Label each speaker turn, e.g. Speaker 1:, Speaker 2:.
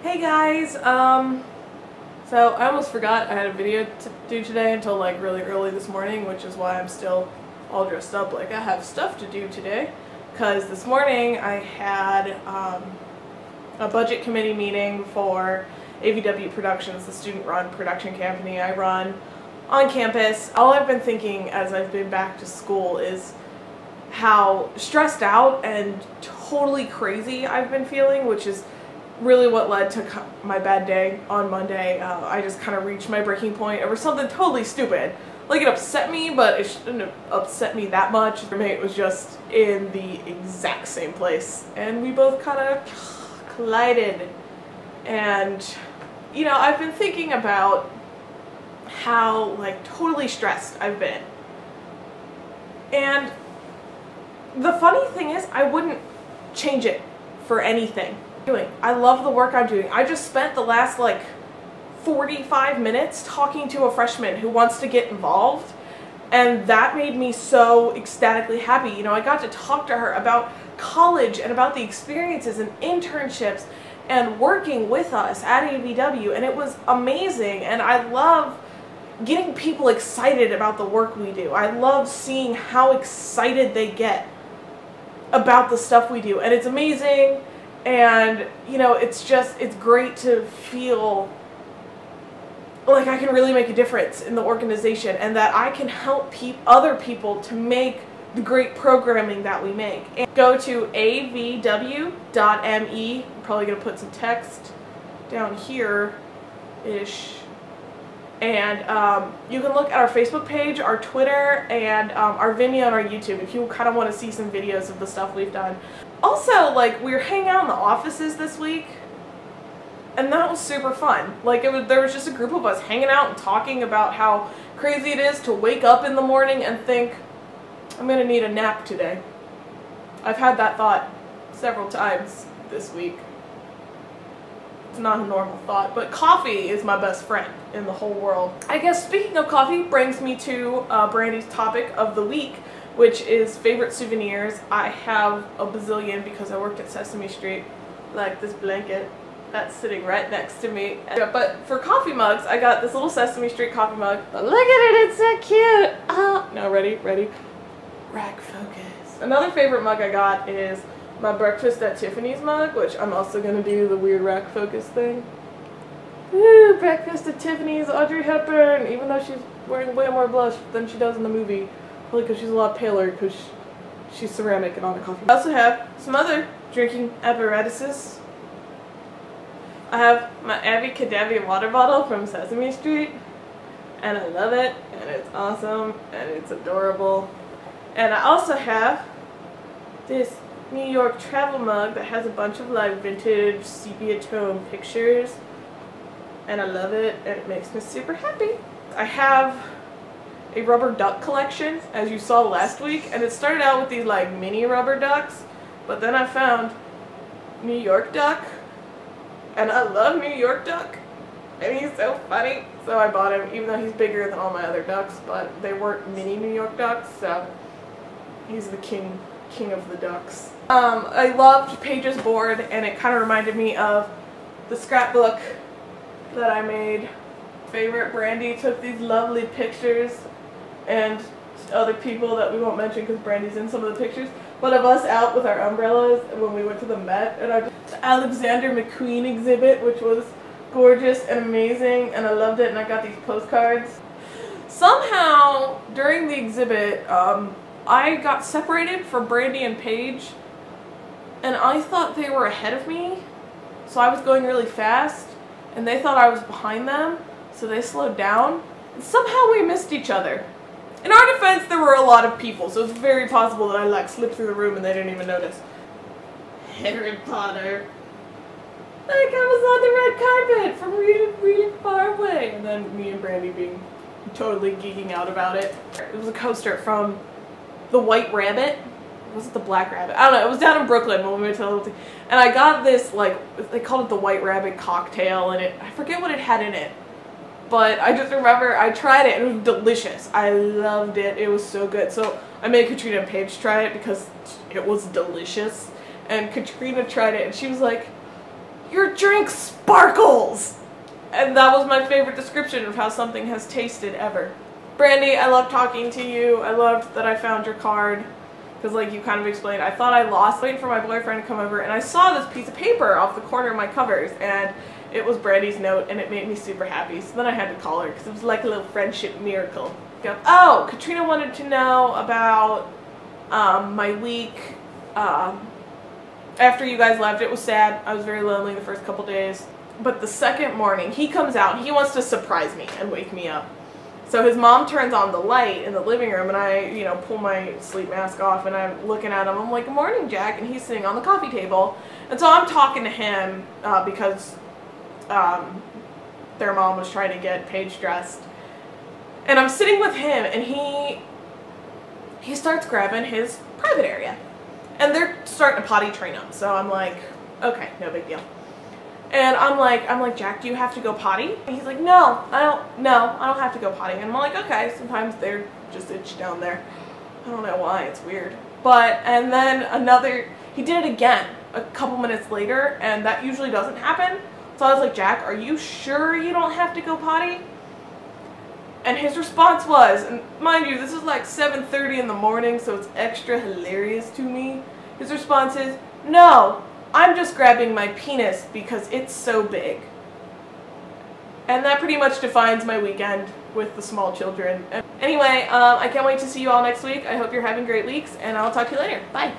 Speaker 1: Hey guys, so I almost forgot I had a video to do today until like really early this morning, which is why I'm still all dressed up like I have stuff to do today. Because this morning I had a budget committee meeting for AVW Productions, the student-run production company I run on campus. All I've been thinking as I've been back to school is how stressed out and totally crazy I've been feeling, which is really what led to my bad day on Monday. I just kind of reached my breaking point over something totally stupid. Like, it upset me, but it shouldn't have upset me that much. My roommate was just in the exact same place, and we both kind of collided. And, you know, I've been thinking about how, like, totally stressed I've been. And the funny thing is, I wouldn't change it for anything. I love the work I'm doing. I just spent the last like 45 minutes talking to a freshman who wants to get involved, and that made me so ecstatically happy. You know, I got to talk to her about college and about the experiences and internships and working with us at AVW, and it was amazing. And I love getting people excited about the work we do. I love seeing how excited they get about the stuff we do, and it's amazing. And, you know, it's great to feel like I can really make a difference in the organization and that I can help other people to make the great programming that we make. And go to avw.me. I'm probably going to put some text down here-ish. And you can look at our Facebook page, our Twitter, and our Vimeo and our YouTube if you kind of want to see some videos of the stuff we've done. Also, like, we were hanging out in the offices this week, and that was super fun. Like, there was just a group of us hanging out and talking about how crazy it is to wake up in the morning and think, I'm going to need a nap today. I've had that thought several times this week. It's not a normal thought, but coffee is my best friend in the whole world. I guess speaking of coffee brings me to Brandy's topic of the week, which is favorite souvenirs. I have a bazillion because I worked at Sesame Street, like this blanket that's sitting right next to me. But for coffee mugs, I got this little Sesame Street coffee mug. But look at it, it's so cute. Now ready? Rack focus. Another favorite mug I got is my Breakfast at Tiffany's mug, which I'm also going to do the weird rack focus thing. Woo, Breakfast at Tiffany's, Audrey Hepburn, even though she's wearing way more blush than she does in the movie. Probably because she's a lot paler because she's ceramic and on a coffee. I also have some other drinking apparatuses. I have my Abby Cadavy water bottle from Sesame Street, and I love it, and it's awesome, and it's adorable. And I also have this New York travel mug that has a bunch of like vintage sepia tone pictures, and I love it, and it makes me super happy. I have a rubber duck collection, as you saw last week, and it started out with these like mini rubber ducks, but then I found New York Duck, and I love New York Duck, and he's so funny, so I bought him, even though he's bigger than all my other ducks, but they weren't mini New York Ducks, so he's the king of the ducks. I loved Paige's board, and it kind of reminded me of the scrapbook that I made. Favorite, Brandy took these lovely pictures, and other people that we won't mention because Brandy's in some of the pictures, but of us out with our umbrellas when we went to the Met, and the Alexander McQueen exhibit, which was gorgeous and amazing, and I loved it, and I got these postcards. Somehow, during the exhibit, I got separated from Brandy and Paige, and I thought they were ahead of me, so I was going really fast, and they thought I was behind them, so they slowed down, and somehow we missed each other. In our defense, there were a lot of people, so it's very possible that I like slipped through the room and they didn't even notice. Harry Potter. Like I was on the red carpet from really far away. And then me and Brandy being totally geeking out about it. It was a coaster from the White Rabbit. Was it the Black Rabbit? I don't know. It was down in Brooklyn when we went to the little thing. And I got this, like, they called it the White Rabbit cocktail, and I forget what it had in it. But I just remember I tried it and it was delicious. I loved it. It was so good. So I made Katrina and Paige try it because it was delicious. And Katrina tried it and she was like, your drink sparkles! And that was my favorite description of how something has tasted ever. Brandy, I love talking to you. I loved that I found your card. Because like you kind of explained, I thought I lost waiting for my boyfriend to come over, and I saw this piece of paper off the corner of my covers, and it was Brandy's note, and it made me super happy. So then I had to call her because it was like a little friendship miracle. Oh, Katrina wanted to know about my week after you guys left. It was sad. I was very lonely the first couple days. But the second morning, he comes out and he wants to surprise me and wake me up. So his mom turns on the light in the living room, and I, you know, pull my sleep mask off, and I'm looking at him. I'm like, "Good morning, Jack," and he's sitting on the coffee table. And so I'm talking to him because their mom was trying to get Paige dressed. And I'm sitting with him, and he starts grabbing his private area. And they're starting to potty train him. So I'm like, okay, no big deal. And I'm like, Jack, do you have to go potty? And he's like, no, I don't have to go potty. And I'm like, okay, sometimes they're just itch down there. I don't know why, it's weird. And then he did it again a couple minutes later, and that usually doesn't happen. So I was like, Jack, are you sure you don't have to go potty? And his response was, and mind you, this is like 7:30 in the morning, so it's extra hilarious to me. His response is, no, I'm just grabbing my penis because it's so big. And that pretty much defines my weekend with the small children. Anyway, I can't wait to see you all next week. I hope you're having great weeks, and I'll talk to you later. Bye.